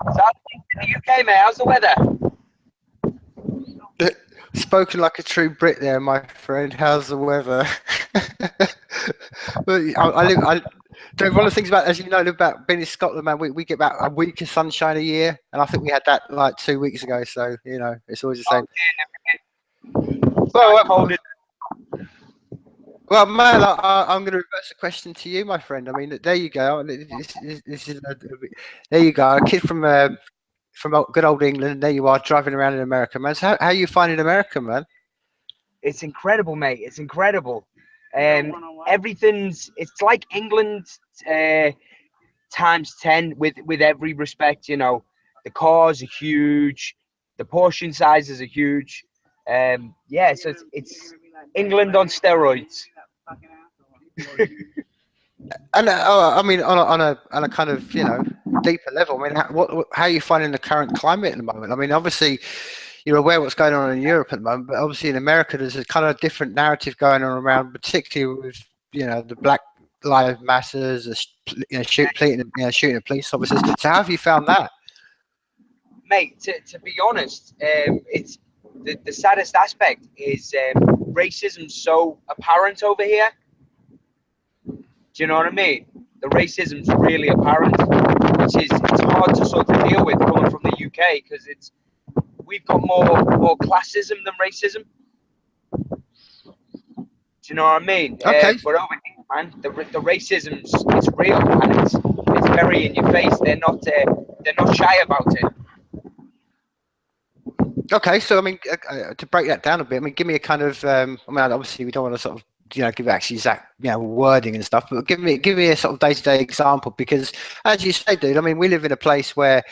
So how's things in the UK, mate? How's the weather? Spoken like a true Brit there, my friend. How's the weather? Well, I live. One of the things about, as you know, about being in Scotland, man, we get about a week of sunshine a year, and I think we had that like 2 weeks ago. So it's always the Oh, same. dear, it's Well, nice cold. well, man, I'm going to reverse the question to you, my friend. I mean, there you go. This is there you go. A kid from good old England. There you are, driving around in America, man. So how are you finding America, man? It's incredible, mate. It's incredible. It's like England times 10 with every respect. The cars are huge, the portion sizes are huge. Yeah, so it's England on steroids. And I mean, on a kind of deeper level. I mean, how are you finding the current climate at the moment? I mean, obviously, you're aware what's going on in Europe at the moment, but obviously in America, there's a kind of different narrative going on around, particularly with the Black Lives Matters, shooting at police officers. So how have you found that? Mate, to be honest, it's the saddest aspect is racism so apparent over here. Do you know what I mean? The racism's really apparent, which is it's hard to sort of deal with coming from the UK because we've got more classism than racism. Do you know what I mean? Okay, But over here, man, the racism's it's real and it's very in your face. They're not shy about it. okay. So I mean, to break that down a bit, I mean, give me a kind of. I mean, obviously, we don't want to sort of give actually exact wording and stuff, but give me a sort of day-to-day example because, as you say, dude, I mean, we live in a place where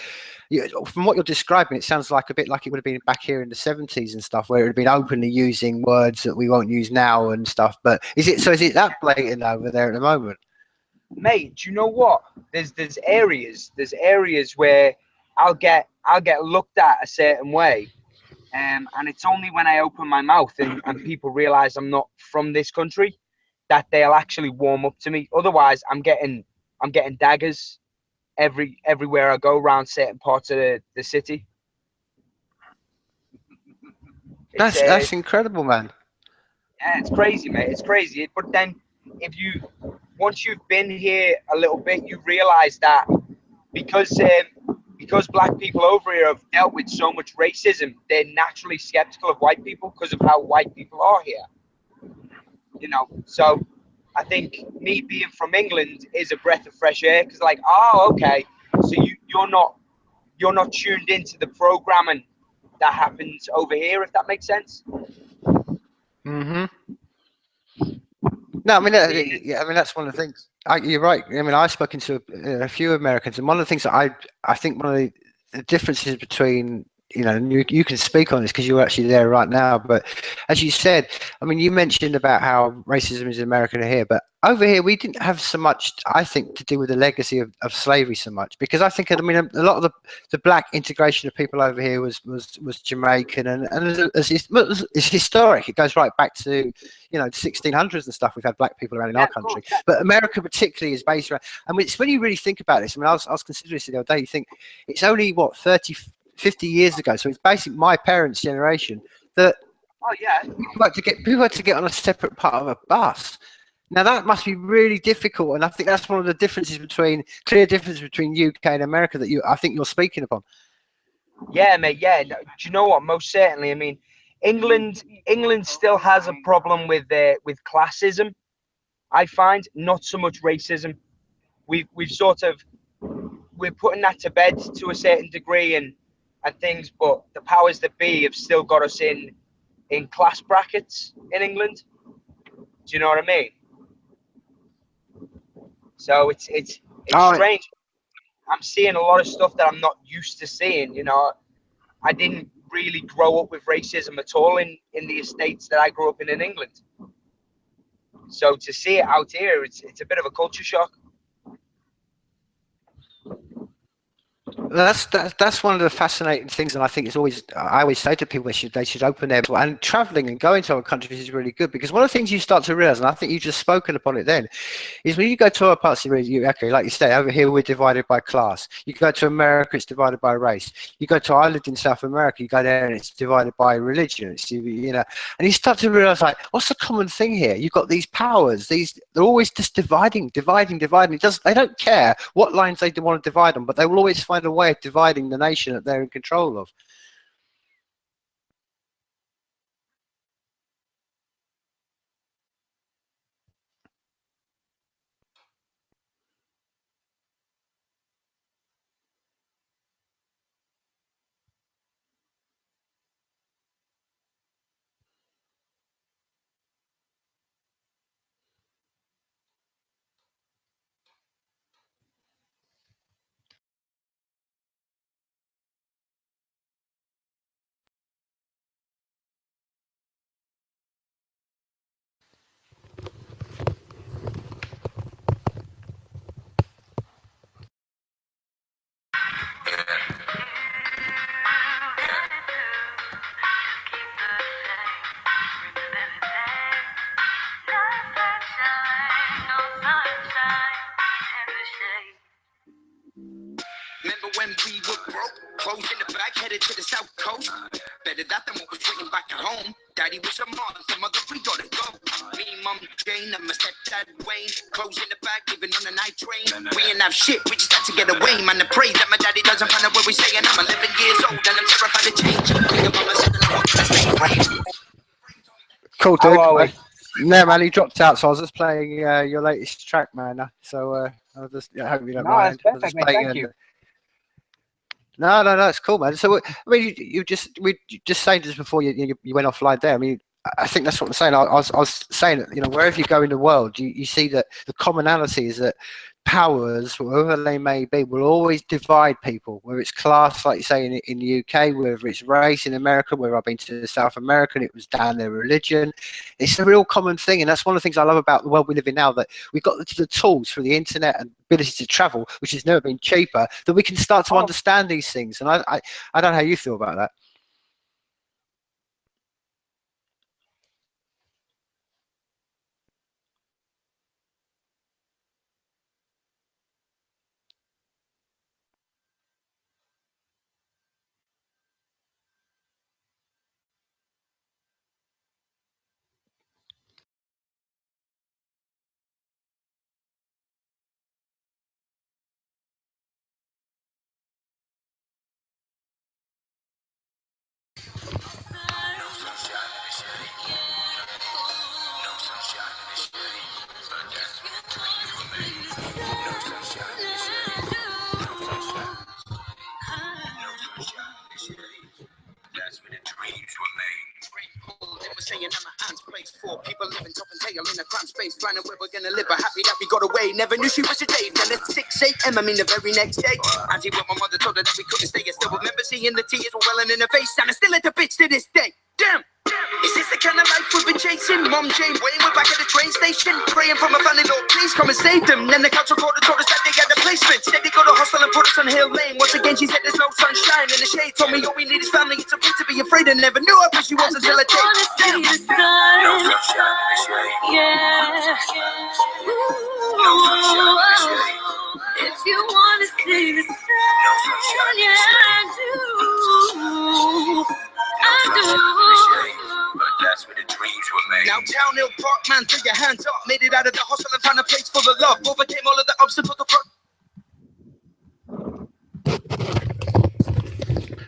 from what you're describing, it sounds like a bit like it would have been back here in the 70s and stuff, where it would have been openly using words that we won't use now and stuff. But is it that blatant over there at the moment? Mate, do you know what? There's areas where I'll get looked at a certain way, and it's only when I open my mouth and people realize I'm not from this country that they'll actually warm up to me. Otherwise, I'm getting daggers everywhere I go around certain parts of the city. It's That's incredible, man. yeah, it's crazy, mate. It's crazy. But then, if you once you've been here a little bit, you realize that because because black people over here have dealt with so much racism, they're naturally skeptical of white people because of how white people are here. So I think me being from England is a breath of fresh air because, like, oh, okay, so you're not tuned into the programming that happens over here, if that makes sense. Hmm. No, I mean, yeah, I mean that's one of the things. You're right. I mean, I've spoken to a few Americans, and one of the things that I think one of the differences between and you can speak on this because you're actually there right now. But as you said, I mean, you mentioned about how racism is American here, but over here we didn't have so much, I think, to do with the legacy of slavery so much because I mean, a lot of the black integration of people over here was Jamaican and it's historic. It goes right back to the 1600s and stuff. We've had black people around in Yeah, our of course. country, but America particularly is based around. I mean, it's when you really think about this. I mean, I was considering this the other day. You think it's only what 50 years ago, so it's basically my parents' generation that Oh yeah. people had to get on a separate part of a bus. Now that must be really difficult, and I think that's one of the clear differences between UK and America that I think you're speaking upon. Yeah, mate. Yeah. No, do you know what? Most certainly. I mean, England still has a problem with classism. I find not so much racism. We've sort of we're putting that to bed to a certain degree and things, but the powers that be have still got us in class brackets in England. Do you know what I mean? So it's Oh, strange. I'm seeing a lot of stuff that I'm not used to seeing. I didn't really grow up with racism at all in the estates that I grew up in England. So to see it out here, it's a bit of a culture shock. That's one of the fascinating things, and I think I always say to people they should open their, and traveling and going to other countries is really good, because one of the things you start to realize, and I think you just spoken upon it then, is when you go to other parts of the region, okay, like you say, over here we're divided by class. You go to America, it's divided by race. You go to, I lived in South America, you go there and it's divided by religion. It's, you know, and you start to realize, like, what's the common thing here? You've got these powers, they're always just dividing. They don't care what lines they want to divide them, but they will always find a way of dividing the nation that they're in control of. Remember when we were broke, clothes in the bag, headed to the south coast? Better that than what was written back at home. Daddy was a monster, mother, we gotta go. Me, mum, Jane, and my stepdad, Wayne. Clothes in the bag, living on the night train. We ain't have shit, we just had to get away. Man, I pray that my daddy doesn't find out where we stay. And I'm 11 years old, and I'm terrified of change. Think about myself, and I want to stay brave. Cool, dude. How are we? No, man, he dropped out, so I was just playing your latest track, man. So I hope you don't No, mind. that's perfect, mate. Thank you. No, it's cool, man. So I mean, we just saying just before you went offline there. I mean, I think that's what I'm saying. I was saying that, you know, wherever you go in the world, you see that the commonality is that powers, whoever they may be, will always divide people, whether it's class, like you say, in the UK, whether it's race in America, where I've been to South America and it was down their religion. It's a real common thing, and that's one of the things I love about the world we live in now, that we've got the tools through the internet and ability to travel, which has never been cheaper, that we can start to understand these things. And I don't know how you feel about that. That's where the dreams were made. They were saying that my hands place for people living top and tail in a crime space, planning where we're gonna live, but happy that we got away. Never knew she was a Dave. Then at 6 a.m. I mean the very next day, auntie with my mother told her that we couldn't stay. I still remember seeing the tears were welling in her face, and I still at the bitch to this day. Damn. Is this the kind of life we've been chasing? Mom, Jane, Wayne, we're back at the train station, praying for my family, Lord, please come and save them. Then the council called and told us that they had the placement. Said they go to hostel and put us on Hill Lane. Once again, she said there's no sunshine in the shade. Told me all we need is family. It's okay to be afraid, and never knew how she was until I did. No sunshine in the shade. Yeah. No sunshine in the shade. If you want to see the sun, yeah, I do. But that's where the dreams were made. Now Town Hill Park, man, throw your hands up. Made it out of the hostel and found a place full of love. Overcame all of the obstacles.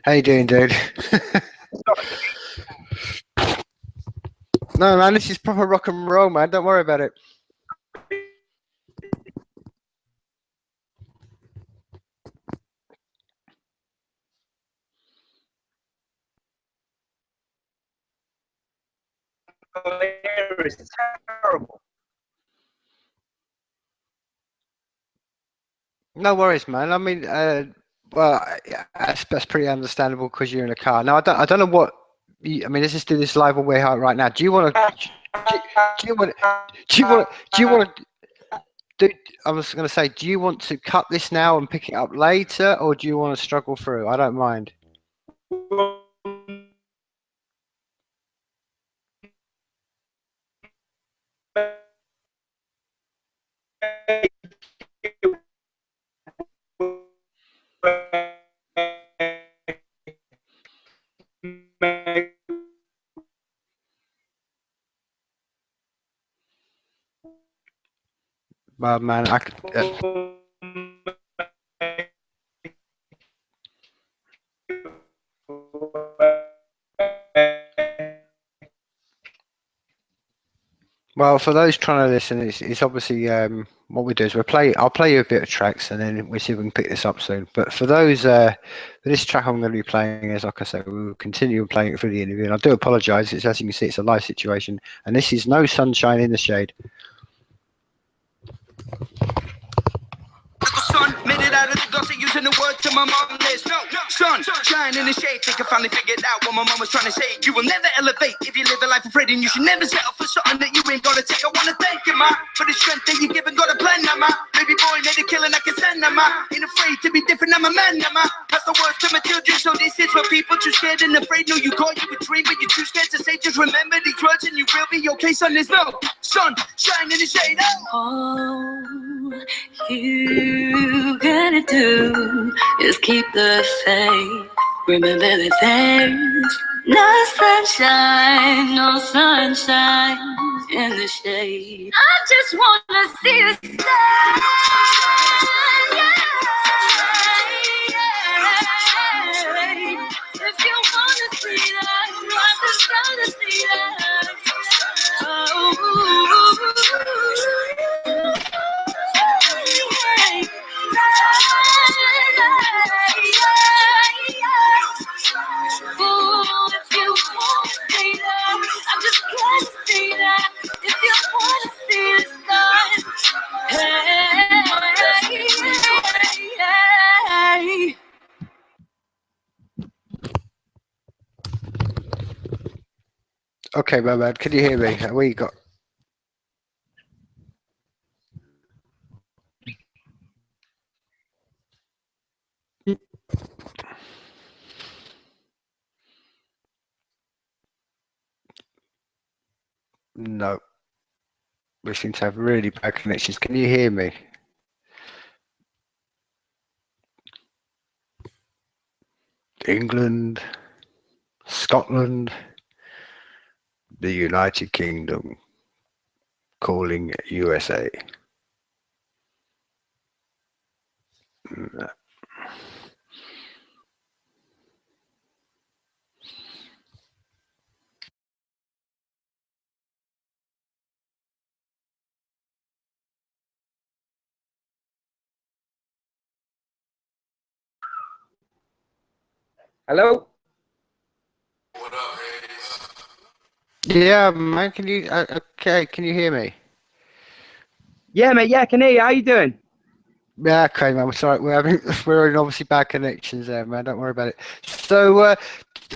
How you doing, dude? No, man, this is proper rock and roll, man. Don't worry about it. It's terrible. No worries, man. I mean, well, that's pretty understandable because you're in a car. Now, I don't know what. I mean, let's just do this live on where right now. Do you want to? Do you want? I was going to say, do you want to cut this now and pick it up later, or do you want to struggle through? I don't mind. Well, man, well, for those trying to listen, it's obviously what we do is I'll play you a bit of tracks, and then we'll see if we can pick this up soon. But for those, for this track I'm going to be playing is, like I said, we will continue playing it through the interview. And I do apologise. It's, as you can see, it's a live situation, and this is no sunshine in the shade. Son, made it out of the gutter using the word to my mom. There's no sun, shine in the shade. Think I finally figured out what my mom was trying to say. You will never elevate if you live a life afraid, and you should never settle for something that you ain't gonna take. I wanna thank you, ma, for the strength that you give and got a plan, ma. Baby boy made a killing, I can stand, ma. Ain't afraid to be different, I'm a man, ma. That's the words to my children, so this is for people too scared and afraid. No, you got you a dream, but you're too scared to say. Just remember these words, and you will be okay, son. There's no sun, shine in the shade. All you gotta do is keep the faith. Remember that there's no sunshine in the shade. I just wanna see the sun. Yeah. If you wanna see that, I just gotta see that. Okay, my man, can you hear me? We got. No, we seem to have really bad connections. Can you hear me? England, Scotland, the United Kingdom, calling USA. No. Hello? What up, Hayze? Yeah, man, can you, okay, can you hear me? Yeah, mate, yeah, I can hear you. How you doing? Yeah, okay, man, sorry, we're in obviously bad connections there, man, don't worry about it. So, I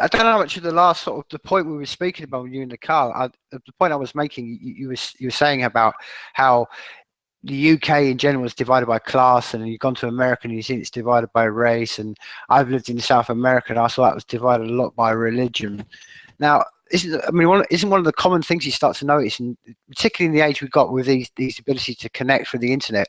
don't know how much of the last sort of the point we were speaking about when you were in the car, the point I was making, you were saying about how the UK in general is divided by class, and you've gone to America and you've seen it's divided by race, and I've lived in South America and I saw that was divided a lot by religion. Now, isn't one of the common things you start to notice, and particularly in the age we've got with these abilities to connect through the internet,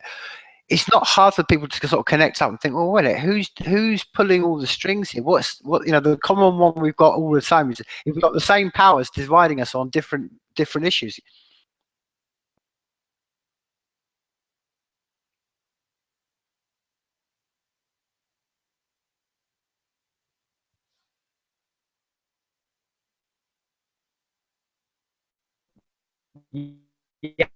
it's not hard for people to sort of connect up and think, well, wait a minute, who's pulling all the strings here? What the common one we've got all the time is we've got the same powers dividing us on different issues. Yeah.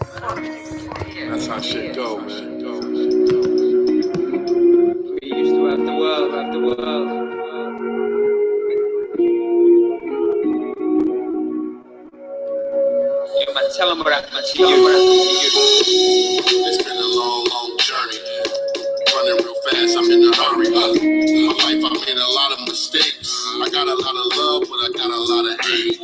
That's how shit go, man. We used to have the world, You might tell them what happened to you. It's been a long, long journey. Running real fast, I'm in a hurry. My life, I made a lot of mistakes. I got a lot of love, but I got a lot of hate.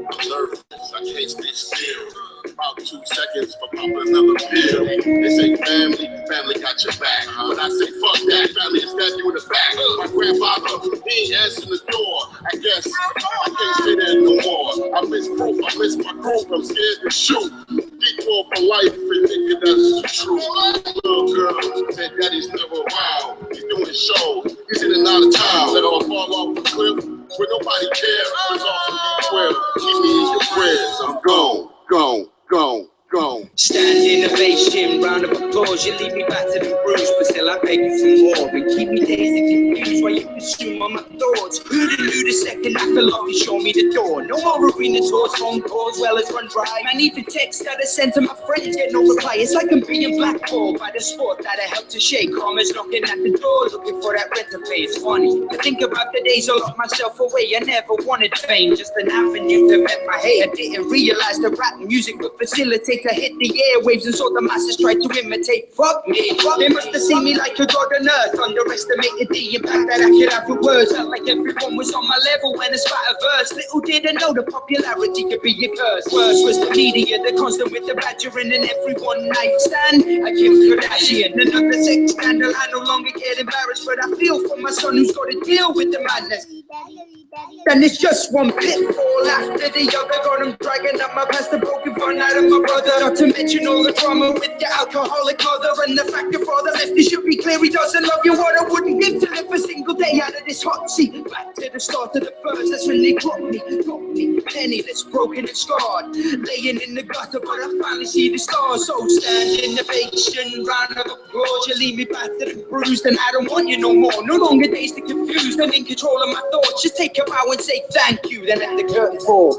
I'm nervous, I can't stay still. About 2 seconds for popping another pill. They say family got your back. But I say fuck that, family is stab you in the back. My grandfather, he ain't answering the door. I guess I can't stay there no more. I miss proof, I miss my group, I'm scared to shoot. Equal for life and thinking that's true. Little girl said daddy's never around. He's doing shows, he's in and out of town. Let her fall off the cliff where nobody cares. It's off from D12. Keep me in your prayers. I'm gone. Standing ovation, round of applause. You leave me battered and bruised, but still I beg you for more. And keep me dazed and confused while you consume all my thoughts. Who knew the second I fell off, you show me the door. No more arena tours, phone calls, well as run dry. Man, even texts that I sent to my friends get no reply. It's like I'm being blackballed by the sport that I helped to shake. Karma's knocking at the door, looking for that rent to pay. It's funny to think about the days I locked myself away. I never wanted fame, just an avenue to vent my hate. I didn't realize the rap music would facilitate to hit the airwaves, and so the masses tried to imitate. Fuck me, they must have seen me like a god on earth. Underestimated the impact that I could have with words. Felt like everyone was on my level when I spat a verse. Little did I know the popularity could be a curse. Worse was the media, the constant with the badgering and every one night stand. I Kim Kardashian, another sex scandal. I no longer get embarrassed, but I feel for my son who's got to deal with the madness. And it's just one pitfall after the other. Got him dragging up my past, the broken fun out of my brother. Not to mention all the drama with your alcoholic mother. And the fact your father left, it should be clear he doesn't love you. What I wouldn't give to live a single day out of this hot seat. Back to the start of the first, that's when they got me. Penniless, broken and scarred. Laying in the gutter, but I finally see the stars. So stand in ovation, round of applause. You leave me battered and bruised, and I don't want you no more. No longer days to confused, I'm in control of my thoughts. Just take a bow and say thank you, then let the curtain fall.